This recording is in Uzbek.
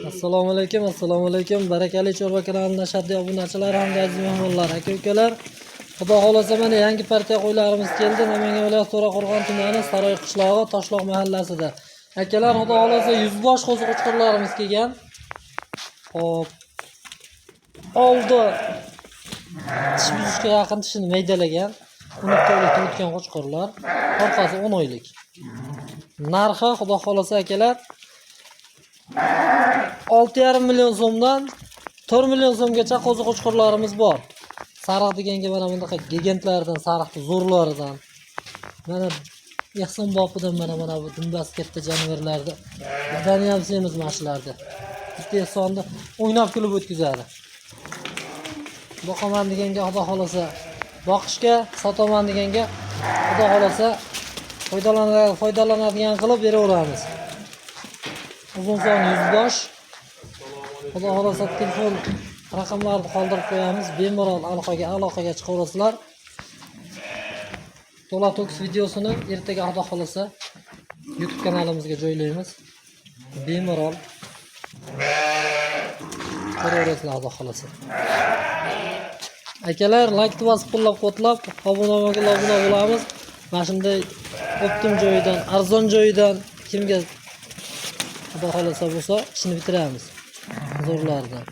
Assalomu alaykum. Barakali Chorva kanalining shaddiy obunachilari hamda aziz mehmonlar, aka-ukalar. Xudo xolasa mana yangi partiya qo'ylarimiz keldi. Namangan viloyati To'raqo'rg'on tumani Saroy qishlog'i Toshloq mahallasida. Akalar, xudo xolasa 100 bosh qo'ziqo'chqorlarimiz kelgan. Xo'p. Oldi tish buzishga yaqin tishini maydalagan. 10 oylik o'tgan qo'chqorlar. Orqasi 10 oylik. Narxi xudo xolasa akalar 6,5 million so'mdan 4 million so'mgacha qo'ziqo'chqorlarimiz bor. Sariq deganga mana bunaqa gigantlardan, sariqni zo'rlaridan. Mana ehson bopidan mana bu dumbas katta jonivorlarni badani ham semiz mashlardi. Bitta ehsonni o'ynab kulib o'tkazadi. Boqaman deganga xudo xolasa boqishga, sotaman deganga xudo xolasa foydalanadigan qilib beraveramiz. Uzun son 100 bosh. Xudo xolasa telefon raqamlarini qoldirib qo'yamiz. Bemalol aloqaga chiqaverasizlar. To'la to'kis videosini ertaga xudo xolasa YouTube kanalimizga joylaymiz. Bemalol ko'raverasizlar xudo xolasa. Akalar, like bosib qo'llab-quvvatlab, obuna bo'lamiz. Mana shunday optim joyidan, arzon joyidan kimga xudo xolasa bo'lsa ishni bitiramiz. Zo'rlardan.